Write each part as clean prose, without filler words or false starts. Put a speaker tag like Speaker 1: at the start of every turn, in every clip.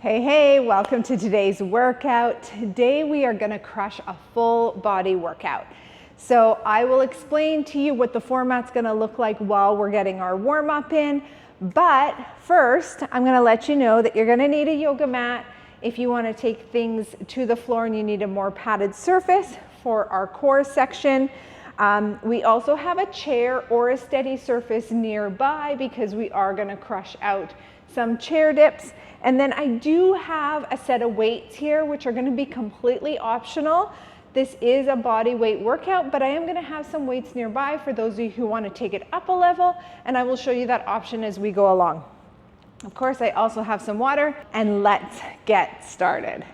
Speaker 1: Hey, welcome to today's workout. Today we are gonna crush a full body workout. So I will explain to you what the format's gonna look like while we're getting our warm up in. But first, I'm gonna let you know that you're gonna need a yoga mat if you wanna take things to the floor and you need a more padded surface for our core section. We also have a chair or a steady surface nearby because we are gonna crush out some chair dips. And then I do have a set of weights here, which are gonna be completely optional. This is a body weight workout, but I am gonna have some weights nearby for those of you who wanna take it up a level, and I will show you that option as we go along. Of course, I also have some water, and let's get started.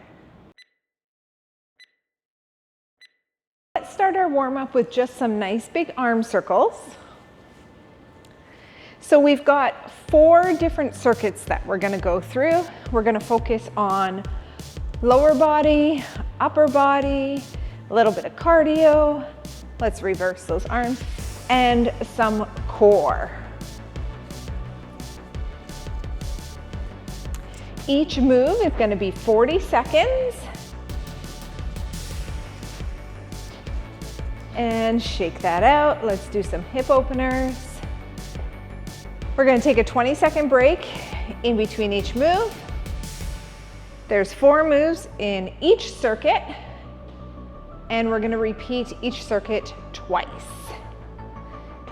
Speaker 1: Let's start our warm up with just some nice big arm circles. So we've got 4 different circuits that we're gonna go through. We're gonna focus on lower body, upper body, a little bit of cardio. Let's reverse those arms, and some core. Each move is gonna be 40 seconds. And shake that out. Let's do some hip openers. We're gonna take a 20-second break in between each move. There's 4 moves in each circuit, and we're gonna repeat each circuit twice.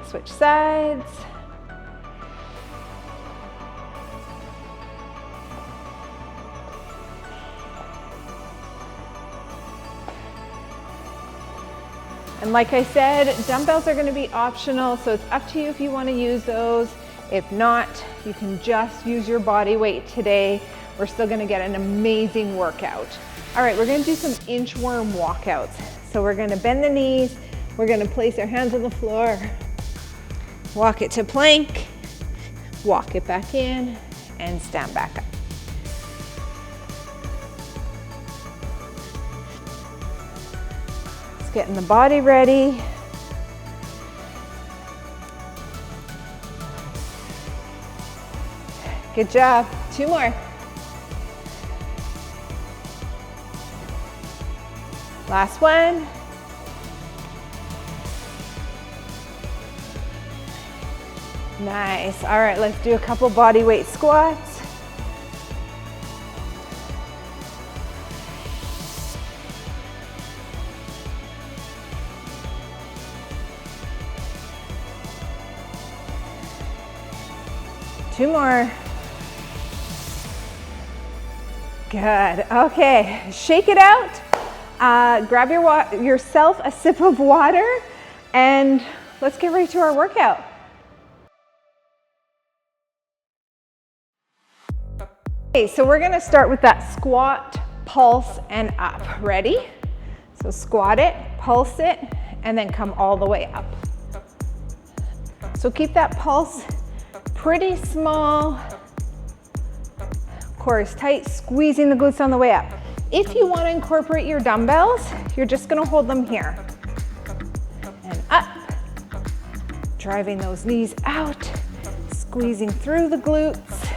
Speaker 1: Switch sides. And like I said, dumbbells are gonna be optional, so it's up to you if you wanna use those. If not, you can just use your body weight today. We're still gonna get an amazing workout. All right, we're gonna do some inchworm walkouts. So we're gonna bend the knees, we're gonna place our hands on the floor, walk it to plank, walk it back in, and stand back up. Let's get the body ready. Good job. 2 more. Last one. Nice. All right, let's do a couple body weight squats. Two more. Good. Okay, shake it out. Grab yourself a sip of water, and let's get right to our workout. Okay, so we're gonna start with that squat, pulse, and up. Ready? So squat it, pulse it, and then come all the way up. So keep that pulse pretty small. Core is tight, squeezing the glutes on the way up. If you want to incorporate your dumbbells, you're just going to hold them here. And up. Driving those knees out, squeezing through the glutes.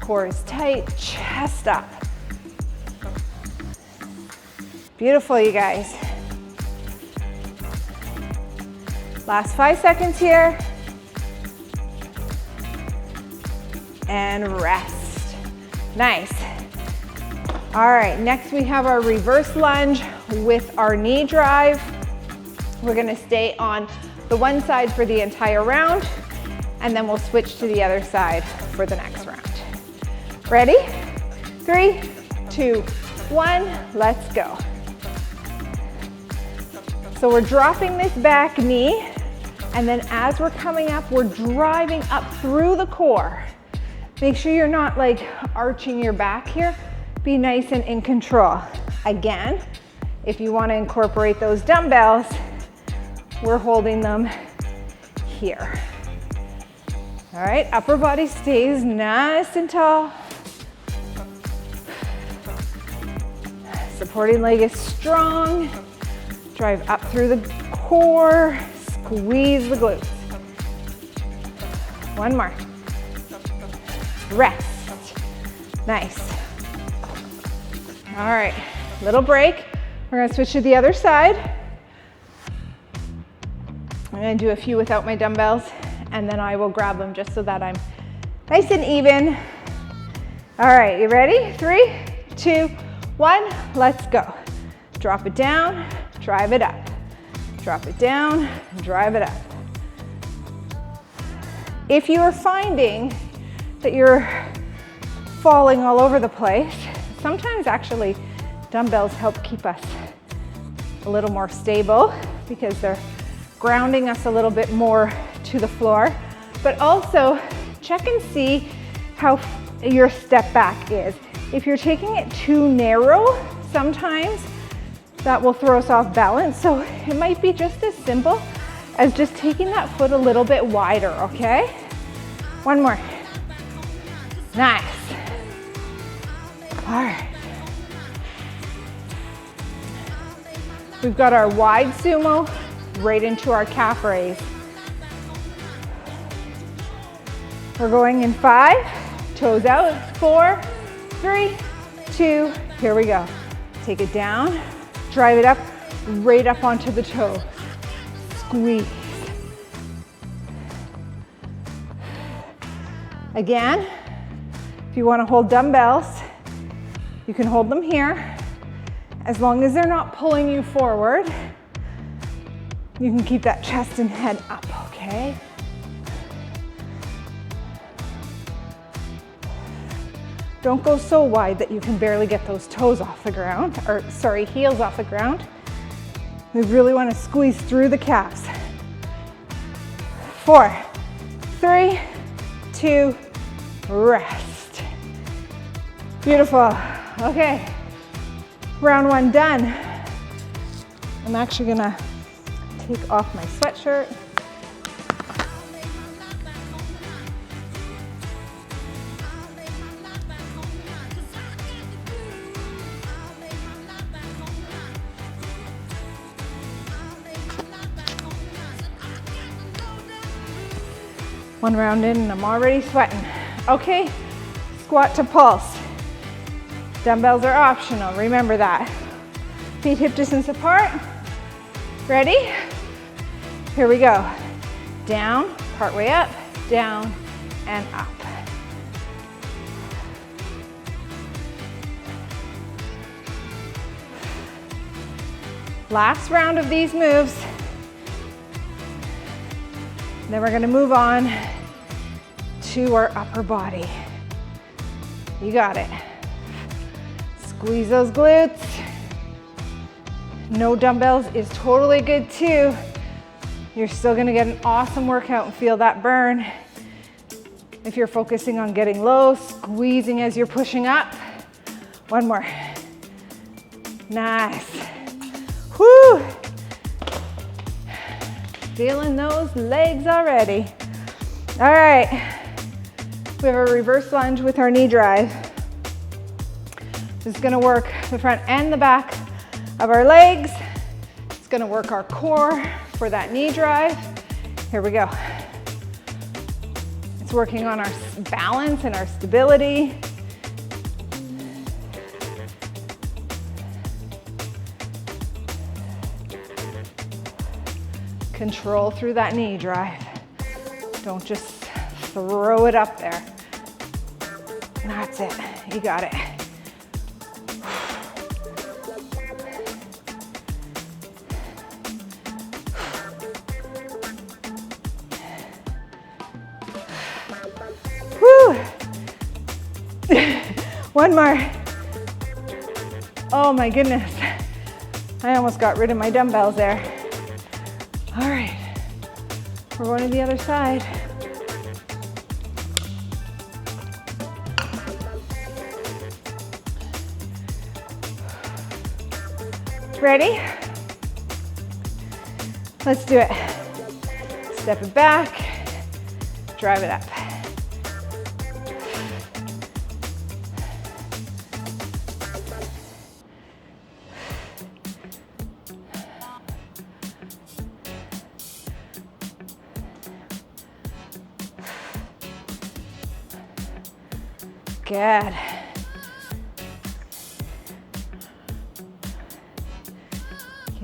Speaker 1: Core is tight, chest up. Beautiful, you guys. Last 5 seconds here. And rest. Nice. All right, next we have our reverse lunge with our knee drive. We're gonna stay on the one side for the entire round, and then we'll switch to the other side for the next round. Ready? 3, 2, 1, let's go. So we're dropping this back knee, and then as we're coming up, we're driving up through the core. Make sure you're not like arching your back here. Be nice and in control. Again, if you want to incorporate those dumbbells, we're holding them here. All right, upper body stays nice and tall. Supporting leg is strong. Drive up through the core, squeeze the glutes. One more. Rest. Nice. All right, little break. We're gonna switch to the other side. I'm gonna do a few without my dumbbells, and then I will grab them just so that I'm nice and even. All right, you ready? 3, 2, 1, let's go. Drop it down, drive it up. Drop it down, drive it up. If you are finding that you're falling all over the place, sometimes actually dumbbells help keep us a little more stable because they're grounding us a little bit more to the floor. But also check and see how your step back is. If you're taking it too narrow, sometimes that will throw us off balance. So it might be just as simple as just taking that foot a little bit wider, okay? One more. Nice. All right. We've got our wide sumo right into our calf raise. We're going in 5, toes out, 4, 3, 2, here we go. Take it down, drive it up, right up onto the toe. Squeeze. Again, if you want to hold dumbbells, you can hold them here. As long as they're not pulling you forward, you can keep that chest and head up, okay? Don't go so wide that you can barely get those toes off the ground, or sorry, heels off the ground. We really want to squeeze through the calves. 4, 3, 2, rest. Beautiful. Okay, round 1 done. I'm actually gonna take off my sweatshirt. One round in and I'm already sweating. Okay, squat to pulse. Dumbbells are optional, remember that. Feet hip distance apart. Ready? Here we go. Down, partway up, down, and up. Last round of these moves. Then we're gonna move on to our upper body. You got it. Squeeze those glutes. No dumbbells is totally good too. You're still gonna get an awesome workout and feel that burn. If you're focusing on getting low, squeezing as you're pushing up. One more. Nice. Whoo! Feeling those legs already. All right, we have a reverse lunge with our knee drive. This is gonna work the front and the back of our legs. It's gonna work our core for that knee drive. Here we go. It's working on our balance and our stability. Control through that knee drive. Don't just throw it up there. That's it, you got it. Whew. One more. Oh my goodness. I almost got rid of my dumbbells there. All right, we're going to the other side. Ready? Let's do it. Step it back, drive it up. Good.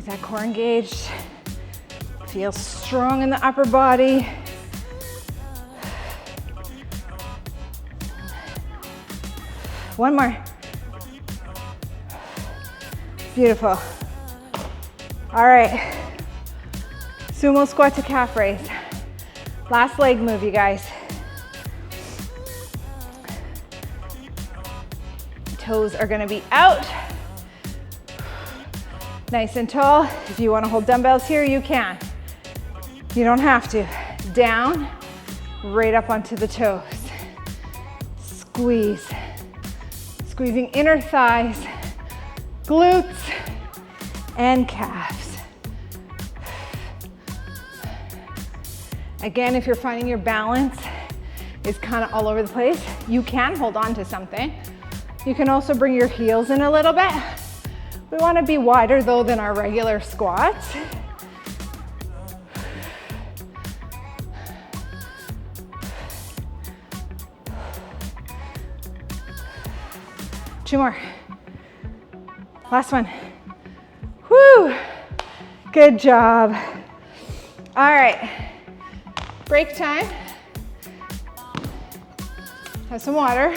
Speaker 1: Is that core engaged? Feel strong in the upper body. One more. Beautiful. All right. Sumo squat to calf raise. Last leg move, you guys. Toes are gonna be out. Nice and tall. If you wanna hold dumbbells here, you can. You don't have to. Down, right up onto the toes. Squeeze. Squeezing inner thighs, glutes, and calves. Again, if you're finding your balance is kind of all over the place, you can hold on to something. You can also bring your heels in a little bit. We want to be wider though than our regular squats. Two more. Last one. Whew. Good job. All right. Break time. Have some water.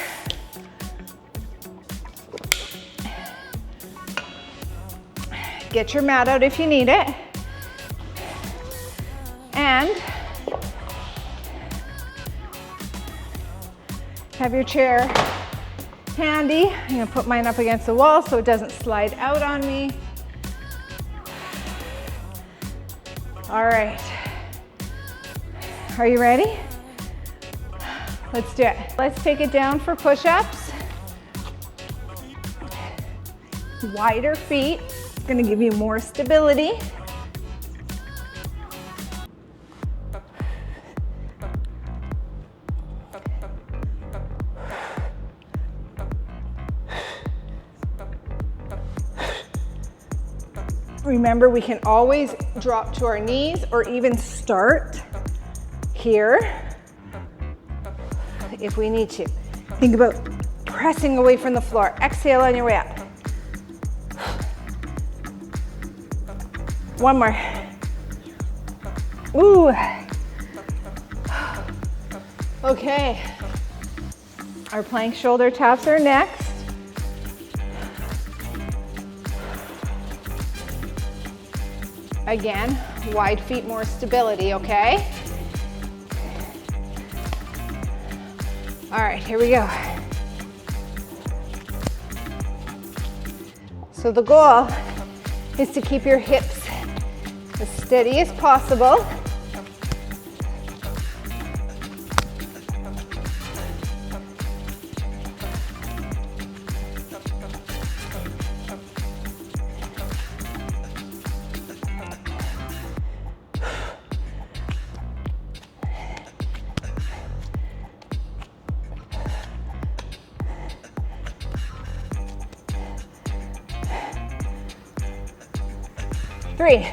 Speaker 1: Get your mat out if you need it. And have your chair handy. I'm gonna put mine up against the wall so it doesn't slide out on me. All right. Are you ready? Let's do it. Let's take it down for push-ups. Wider feet. It's gonna give you more stability. Remember, we can always drop to our knees or even start here if we need to. Think about pressing away from the floor. Exhale on your way up. One more. Ooh. Okay. Our plank shoulder taps are next. Again, wide feet, more stability, okay? All right, here we go. So the goal is to keep your hips as steady as possible. Three,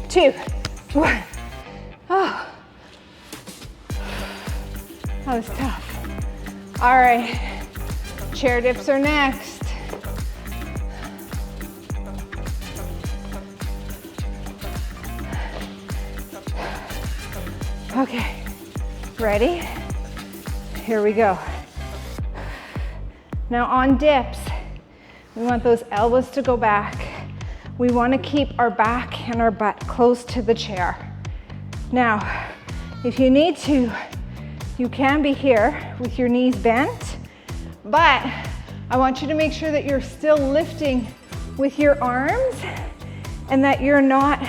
Speaker 1: two, one. Oh, that was tough. All right, chair dips are next. Okay, ready? Here we go. Now on dips, we want those elbows to go back. We want to keep our back and our butt close to the chair. Now, if you need to, you can be here with your knees bent, but I want you to make sure that you're still lifting with your arms and that you're not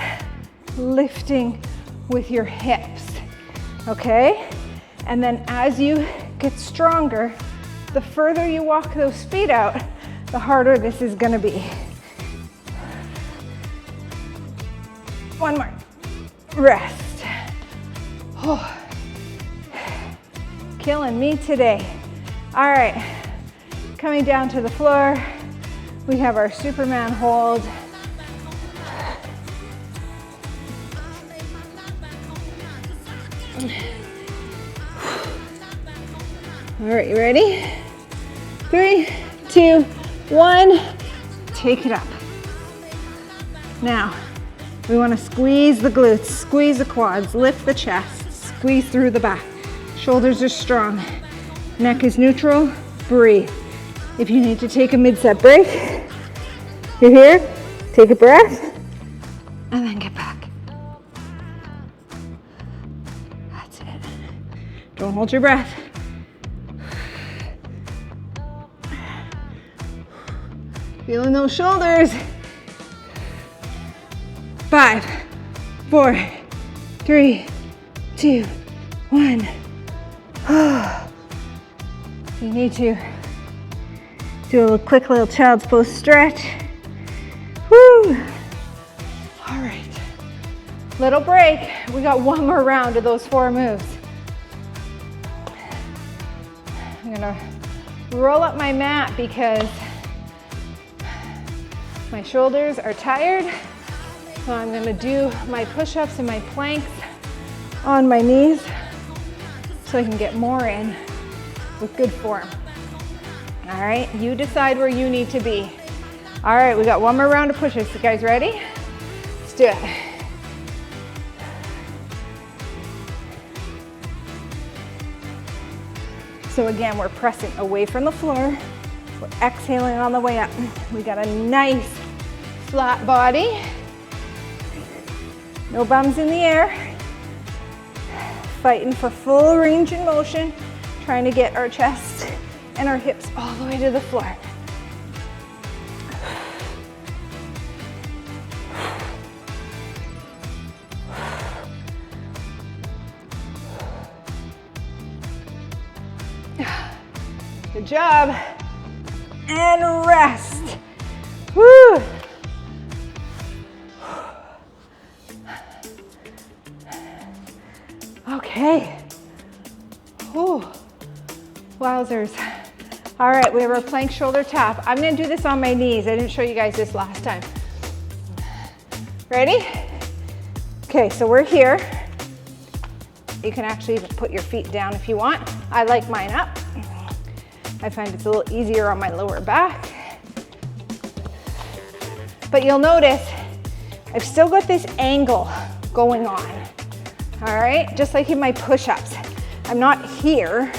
Speaker 1: lifting with your hips, okay? And then as you get stronger, the further you walk those feet out, the harder this is gonna be. One more. Rest. Oh. Killing me today. All right. Coming down to the floor. We have our Superman hold. All right, you ready? 3, 2, 1. Take it up. Now, We want to squeeze the glutes, squeeze the quads, lift the chest, squeeze through the back. Shoulders are strong. Neck is neutral. Breathe. If you need to take a mid-set break, you're here, take a breath, and then get back. That's it. Don't hold your breath. Feeling those shoulders. 5, 4, 3, 2, 1. You need to do a quick little child's pose stretch. Woo! All right. Little break. We got one more round of those 4 moves. I'm gonna roll up my mat because my shoulders are tired. So I'm gonna do my push-ups and my planks on my knees so I can get more in with good form. All right, you decide where you need to be. All right, we got one more round of push-ups. You guys ready? Let's do it. So again, we're pressing away from the floor. We're exhaling on the way up. We got a nice flat body. No bums in the air. Fighting for full range and motion, trying to get our chest and our hips all the way to the floor. Good job. And rest. Woo. Okay. Whew. Wowzers. All right, we have our plank shoulder tap. I'm gonna do this on my knees. I didn't show you guys this last time. Ready? Okay, so we're here. You can actually put your feet down if you want. I like mine up. I find it's a little easier on my lower back. But you'll notice I've still got this angle going on. All right, just like in my push-ups. I'm not here,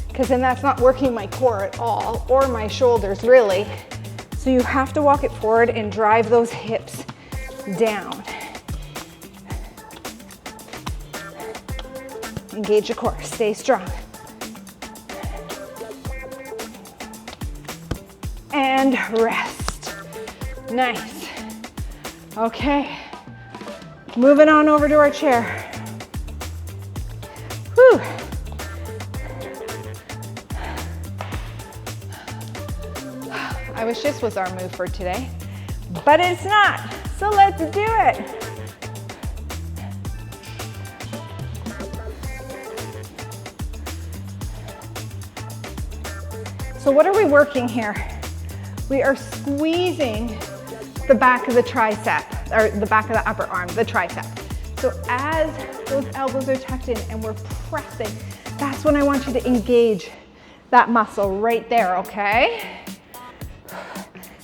Speaker 1: because then that's not working my core at all, or my shoulders really. So you have to walk it forward and drive those hips down. Engage your core, stay strong. And rest. Nice. Okay, moving on over to our chair. Whew. I wish this was our move for today, but it's not. So let's do it. So what are we working here? We are squeezing the back of the tricep, or the back of the upper arm, the tricep. So as those elbows are tucked in and we're pressing, that's when I want you to engage that muscle right there, okay?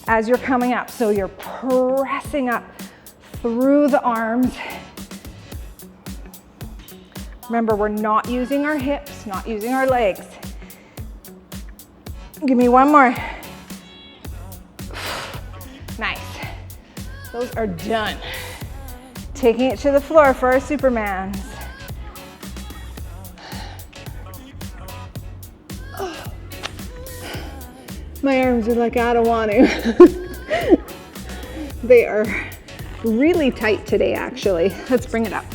Speaker 1: As you're coming up, so you're pressing up through the arms. Remember, we're not using our hips, not using our legs. Give me one more. Nice. Those are done. Taking it to the floor for our Supermans. Oh. My arms are like, I don't want to. They are really tight today, actually. Let's bring it up.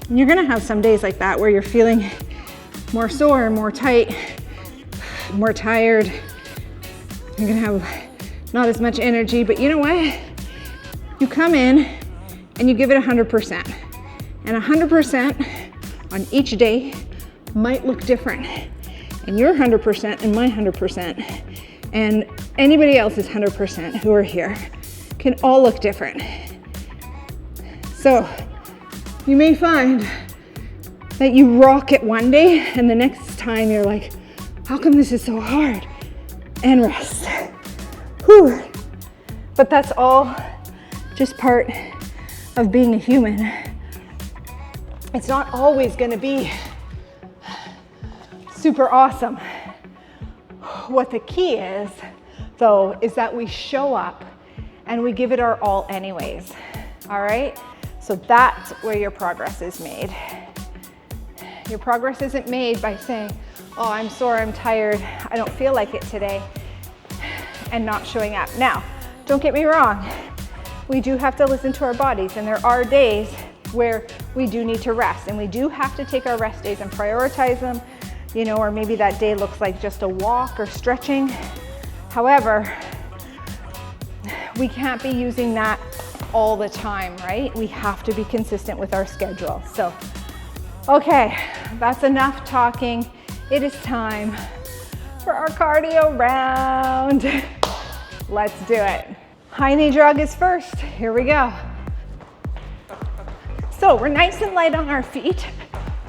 Speaker 1: You're gonna have some days like that where you're feeling more sore, more tight, more tired. You're gonna have not as much energy, but you know what? You come in and you give it 100%. And 100% on each day might look different. And your 100% and my 100% and anybody else's 100% who are here can all look different. So you may find that you rock it one day and the next time you're like, how come this is so hard? And rest. Whew. But that's all just part of being a human. It's not always gonna be super awesome. What the key is, though, is that we show up and we give it our all anyways, all right? So that's where your progress is made. Your progress isn't made by saying, oh, I'm sore, I'm tired, I don't feel like it today, and not showing up. Now, don't get me wrong, we do have to listen to our bodies, and there are days where we do need to rest, and we do have to take our rest days and prioritize them, you know, or maybe that day looks like just a walk or stretching. However, we can't be using that all the time, right? We have to be consistent with our schedule. So, okay, that's enough talking. It is time for our cardio round. Let's do it. High knee jog is first. Here we go. So we're nice and light on our feet.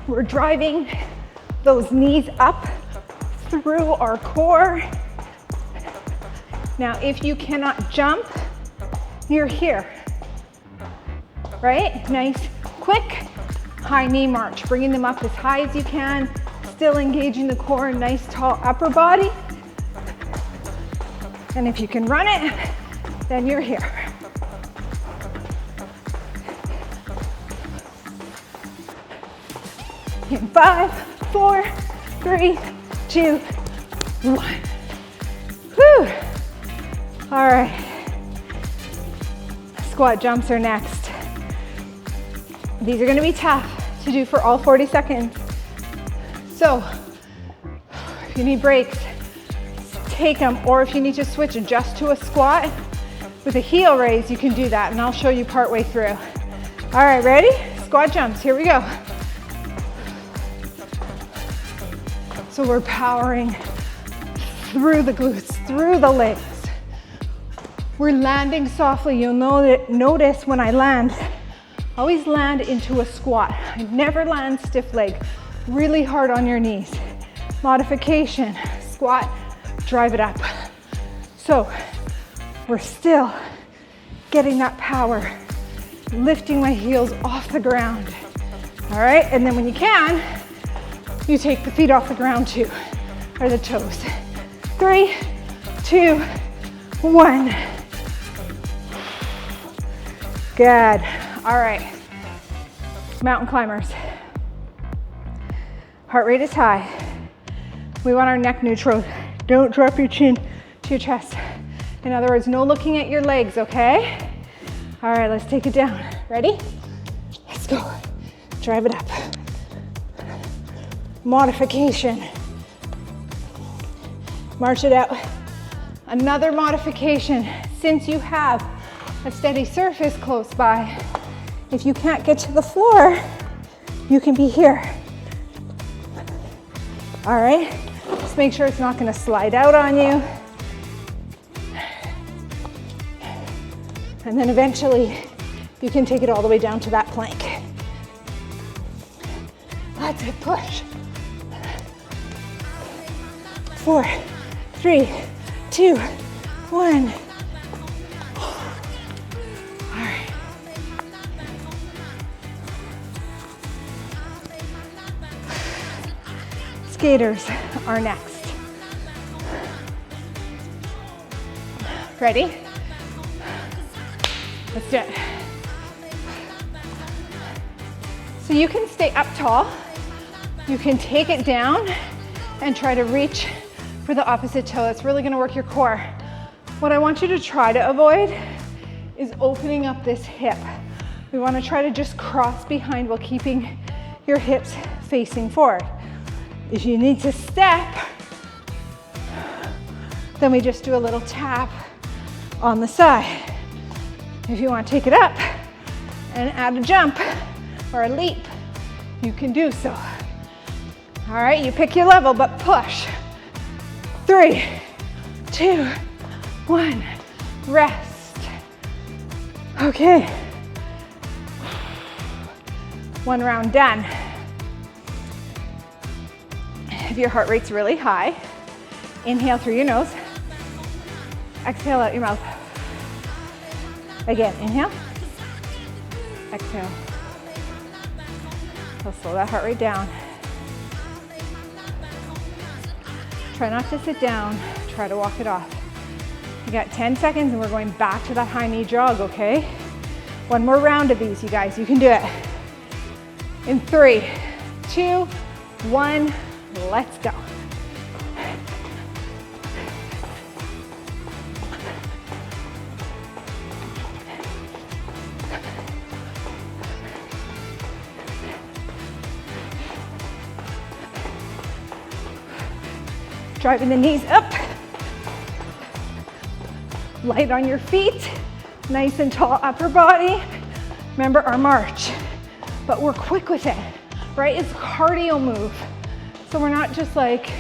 Speaker 1: We're driving those knees up through our core. Now, if you cannot jump, you're here, right? Nice, quick, high knee march, bringing them up as high as you can, still engaging the core, nice tall upper body. And if you can run it, then you're here. In 5, 4, 3, 2, 1. Whew. All right. Squat jumps are next. These are gonna be tough to do for all 40 seconds. So, if you need breaks, take them, or if you need to switch just to a squat with a heel raise, you can do that, and I'll show you partway through. All right, ready? Squat jumps, here we go. So we're powering through the glutes, through the legs. We're landing softly. You'll notice when I land, always land into a squat. I never land stiff leg, really hard on your knees. Modification, squat, drive it up. So we're still getting that power, lifting my heels off the ground. All right, and then when you can, you take the feet off the ground too, or the toes. 3, 2, 1. Good. All right. Mountain climbers. Heart rate is high. We want our neck neutral. Don't drop your chin to your chest. In other words, no looking at your legs, okay? All right, let's take it down. Ready? Let's go. Drive it up. Modification. March it out. Another modification. Since you have a steady surface close by, if you can't get to the floor, you can be here. All right, just make sure it's not gonna slide out on you. And then eventually, you can take it all the way down to that plank. That's it, push. 4, 3, 2, 1. All right. Skaters are next. Ready? Let's do it. So you can stay up tall. You can take it down and try to reach for the opposite toe. It's really gonna work your core. What I want you to try to avoid is opening up this hip. We wanna try to just cross behind while keeping your hips facing forward. If you need to step, then we just do a little tap on the side. If you want to take it up and add a jump or a leap, you can do so. All right, you pick your level, but push. 3, 2, 1, rest. Okay. 1 round done. If your heart rate's really high, inhale through your nose, exhale out your mouth. Again, inhale, exhale. So slow that heart rate down. Try not to sit down, try to walk it off. You got 10 seconds and we're going back to that high knee jog, okay? One more round of these, you guys, you can do it. In 3, 2, 1, let's go. Driving the knees up. Light on your feet. Nice and tall upper body. Remember our march, but we're quick with it, right? It's a cardio move. So we're not just like,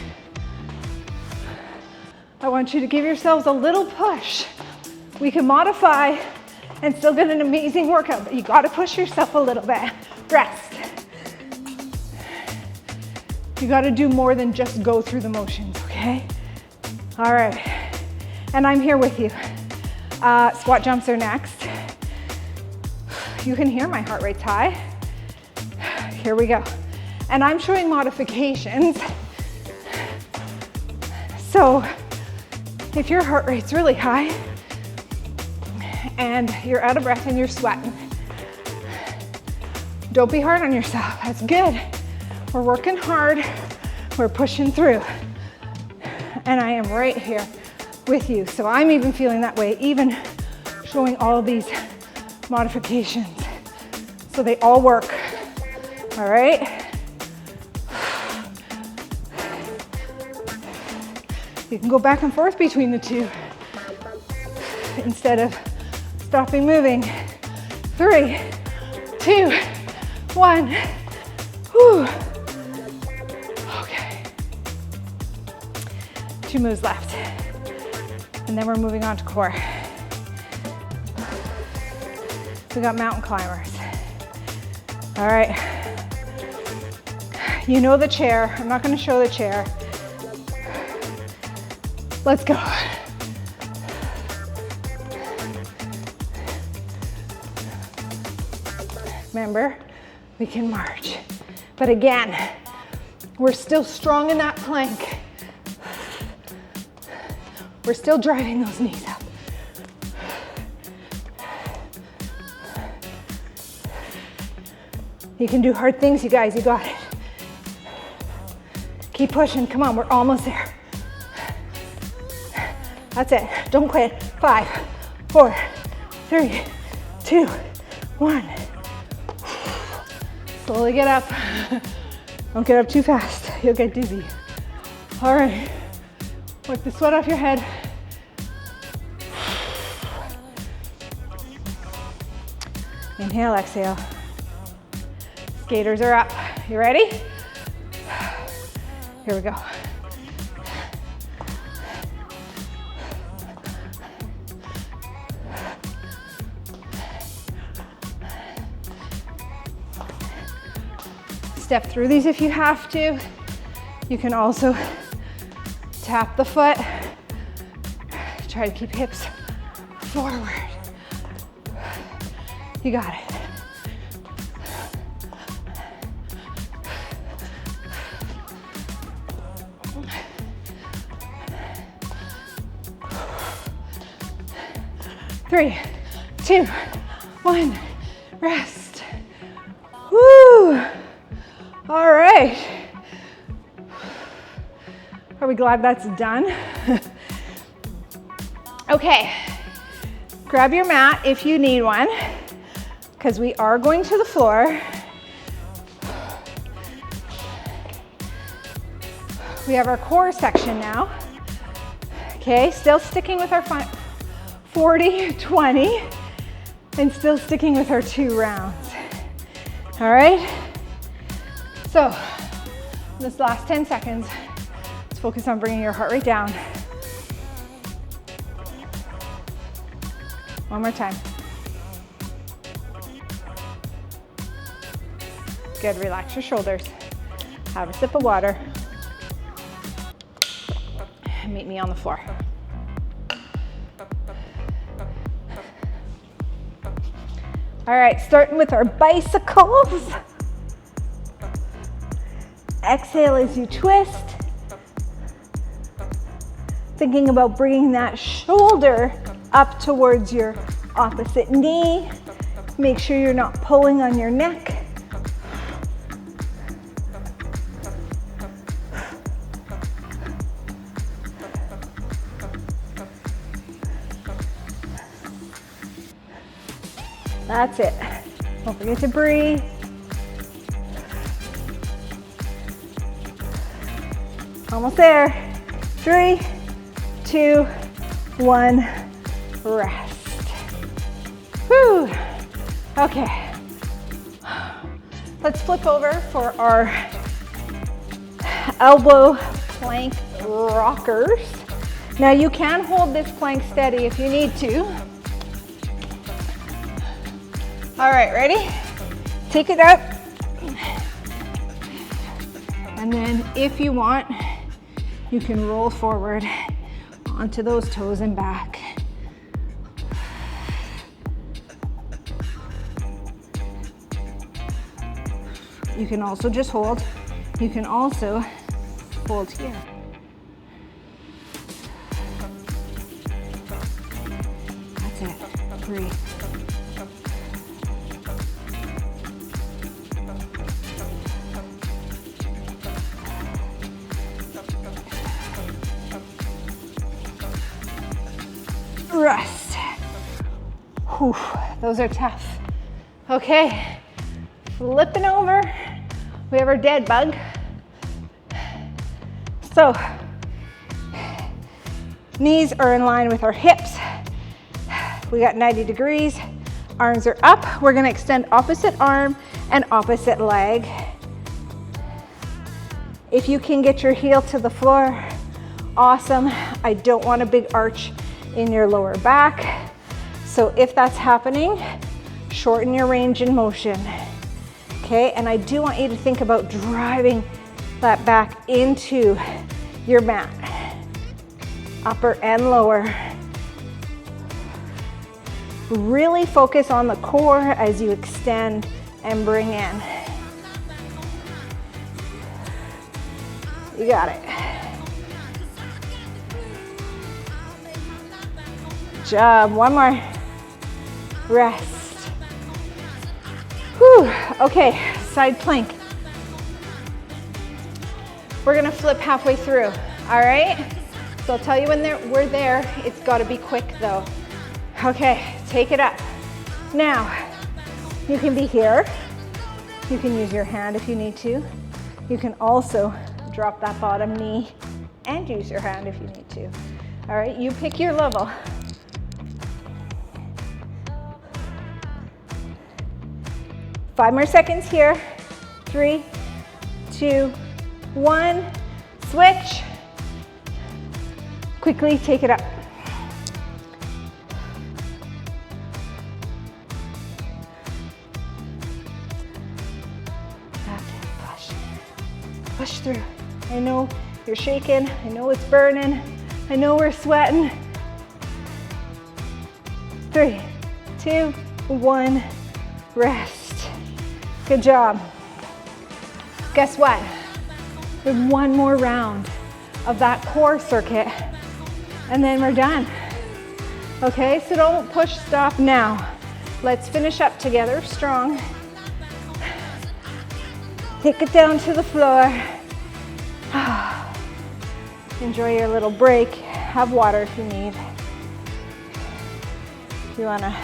Speaker 1: I want you to give yourselves a little push. We can modify and still get an amazing workout, but you gotta push yourself a little bit. Rest. You gotta do more than just go through the motions, okay? All right, and I'm here with you. Squat jumps are next. You can hear my heart rate's high. Here we go. And I'm showing modifications. So if your heart rate's really high and you're out of breath and you're sweating, don't be hard on yourself. That's good. We're working hard. We're pushing through. And I am right here with you. So I'm even feeling that way, even showing all of these modifications. So they all work. All right? You can go back and forth between the two instead of stopping moving. 3, 2, 1. Whew. Okay. 2 moves left. And then we're moving on to core. We got mountain climbers. All right. You know the chair. I'm not going to show the chair. Let's go. Remember, we can march. But again, we're still strong in that plank. We're still driving those knees up. You can do hard things, you guys, you got it. Keep pushing, come on, we're almost there. That's it, don't quit. 5, 4, 3, 2, 1. Slowly get up. Don't get up too fast, you'll get dizzy. All right, wipe the sweat off your head. Inhale, exhale. Skaters are up. You ready? Here we go. Step through these if you have to. You can also tap the foot. Try to keep hips forward. You got it. Three, 2, 1, rest. Woo! All right. Are we glad that's done? Okay, grab your mat if you need one, because we are going to the floor. We have our core section now. Okay, still sticking with our 40, 20, and still sticking with our 2 rounds. All right? So, this last 10 seconds, let's focus on bringing your heart rate down. One more time. Good, relax your shoulders. Have a sip of water. And meet me on the floor. All right, starting with our bicycles. Exhale as you twist. Thinking about bringing that shoulder up towards your opposite knee. Make sure you're not pulling on your neck. That's it. Don't forget to breathe. Almost there. 3, 2, 1, rest. Whew. Okay. Let's flip over for our elbow plank rockers. Now you can hold this plank steady if you need to. All right, ready? Take it up. And then if you want, you can roll forward onto those toes and back. You can also just hold. You can also hold here. That's it. Breathe. Rest. Whew, those are tough. Okay, flipping over. We have our dead bug. So, knees are in line with our hips. We got 90 degrees. Arms are up. We're gonna extend opposite arm and opposite leg. If you can get your heel to the floor, awesome. I don't want a big arch in your lower back. So if that's happening, shorten your range in motion. Okay, and I do want you to think about driving that back into your mat, upper and lower. Really focus on the core as you extend and bring in. You got it. Good job. One more. Rest. Whew. Okay, side plank. We're gonna flip halfway through, all right? So I'll tell you when we're there. It's gotta be quick though. Okay, take it up. Now, you can be here. You can use your hand if you need to. You can also drop that bottom knee and use your hand if you need to. All right, you pick your level. Five more seconds here. 3, 2, 1. Switch. Quickly take it up. That's it. Push. Push through. I know you're shaking. I know it's burning. I know we're sweating. 3, 2, 1. Rest. Good job. Guess what? There's one more round of that core circuit and then we're done. Okay, so don't push stop now. Let's finish up together, strong. Take it down to the floor. Enjoy your little break. Have water if you need. If you wanna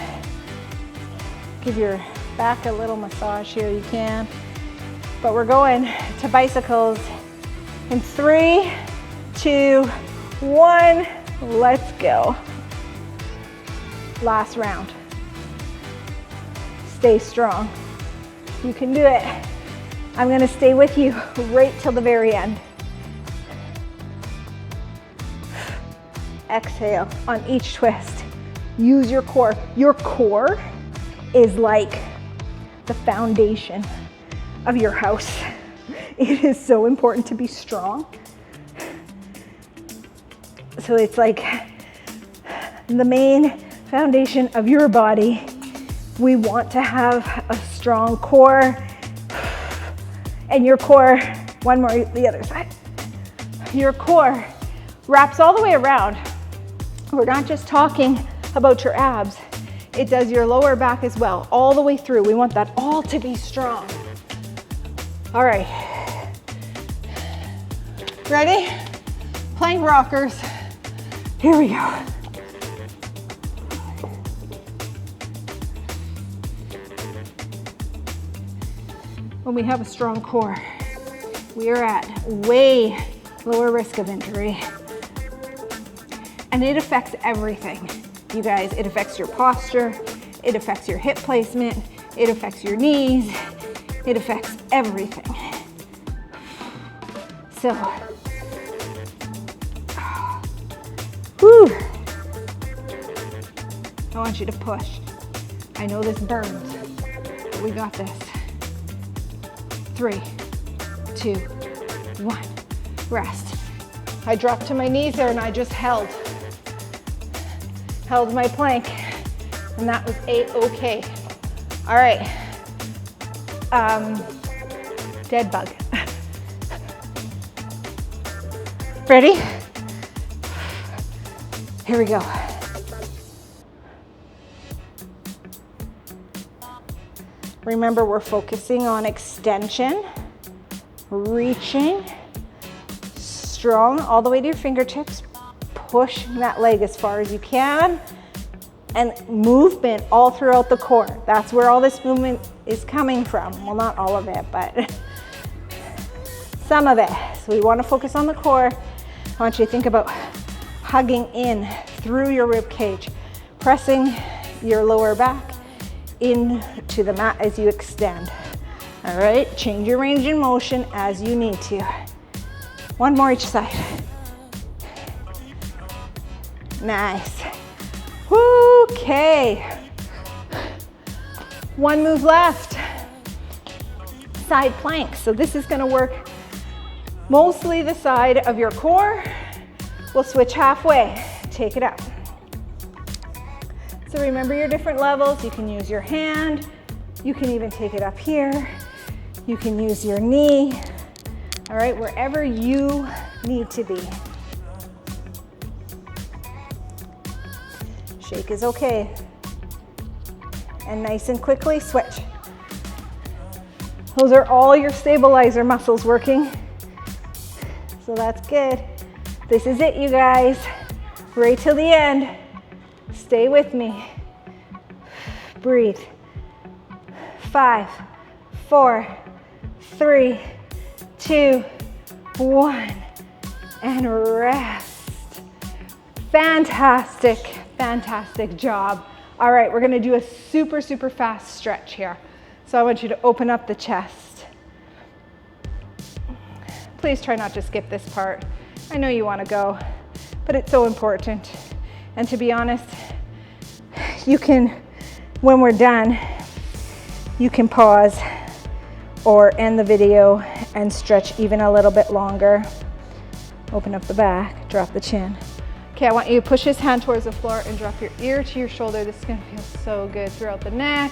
Speaker 1: give your back a little massage here, you can. But we're going to bicycles in 3, 2, 1. Let's go. Last round. Stay strong. You can do it. I'm gonna stay with you right till the very end. Exhale on each twist. Use your core. Your core is like the foundation of your house. It is so important to be strong. So it's like the main foundation of your body We want to have a strong core, and your core, one more, the other side. Your core wraps all the way around. We're not just talking about your abs. It does your lower back as well, all the way through. We want that all to be strong. All right. Ready? Plank rockers. Here we go. When we have a strong core, we are at way lower risk of injury. And it affects everything. You guys, it affects your posture, it affects your hip placement, it affects your knees, it affects everything. So, whew. I want you to push. I know this burns, but we got this. 3, 2, 1, rest. I dropped to my knees there and I just held my plank, and that was A-okay. All right, dead bug. Ready? Here we go. Remember, we're focusing on extension, reaching, strong all the way to your fingertips. Push that leg as far as you can, and movement all throughout the core. That's where all this movement is coming from. Well, not all of it, but some of it. So we want to focus on the core. I want you to think about hugging in through your rib cage, pressing your lower back into the mat as you extend. All right, change your range in motion as you need to. One more each side. Nice. Okay. One move left. Side plank. So this is going to work mostly the side of your core. We'll switch halfway. Take it up. So remember your different levels. You can use your hand. You can even take it up here. You can use your knee. All right, wherever you need to be. Shake is okay. And nice and quickly switch. Those are all your stabilizer muscles working. So that's good. This is it, you guys. Right till the end. Stay with me. Breathe. 5, 4, 3, 2, 1. And rest. Fantastic. Fantastic job. All right, we're gonna do a super, super fast stretch here. So I want you to open up the chest. Please try not to skip this part. I know you wanna go, but it's so important. And to be honest, you can, when we're done, you can pause or end the video and stretch even a little bit longer. Open up the back, drop the chin. Okay, I want you to push his hand towards the floor and drop your ear to your shoulder. This is gonna feel so good throughout the neck.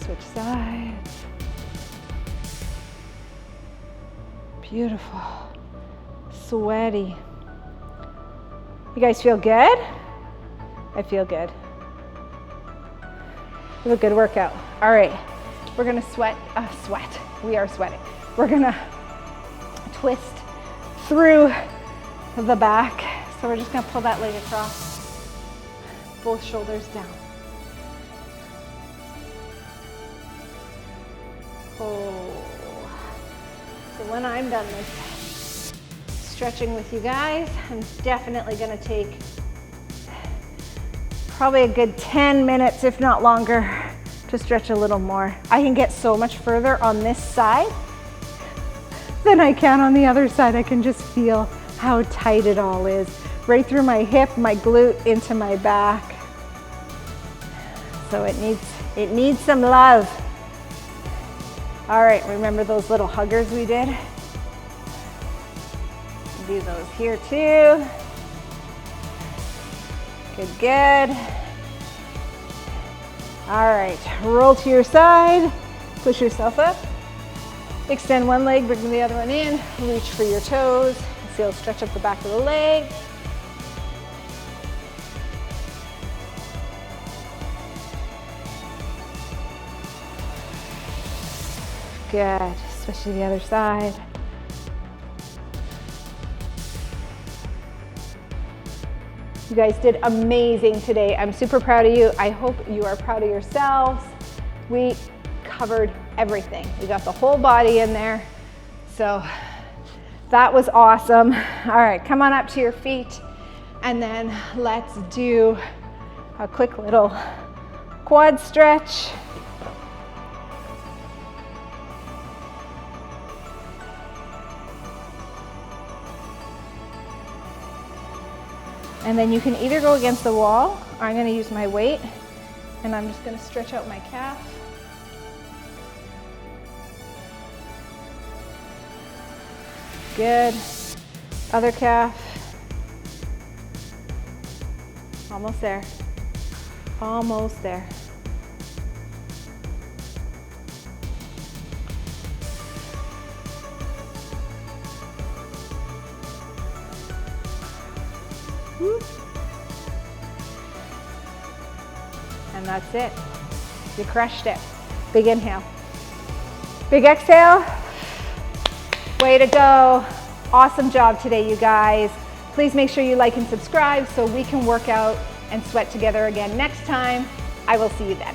Speaker 1: Switch sides. Beautiful. Sweaty. You guys feel good? I feel good. It was a good workout. All right, we're gonna sweat. We are sweating. We're gonna twist through the back. So we're just gonna pull that leg across, both shoulders down. Oh. So when I'm done this stretching with you guys, I'm definitely gonna take probably a good 10 minutes, if not longer, to stretch a little more. I can get so much further on this side than I can on the other side. I can just feel how tight it all is. Right through my hip, my glute, into my back. So it needs some love. All right, remember those little huggers we did? Do those here too. Good, good. All right, roll to your side, push yourself up. Extend one leg, bring the other one in, reach for your toes. So you'll stretch up the back of the leg. Good, switch to the other side. You guys did amazing today. I'm super proud of you. I hope you are proud of yourselves. We covered everything. We got the whole body in there. So that was awesome. All right, come on up to your feet and then let's do a quick little quad stretch. And then you can either go against the wall, or I'm gonna use my weight, and I'm just gonna stretch out my calf. Good. Other calf. Almost there. Almost there. And that's it. You crushed it. Big inhale. Big exhale. Way to go. Awesome job today, you guys. Please make sure you like and subscribe so we can work out and sweat together again next time. I will see you then.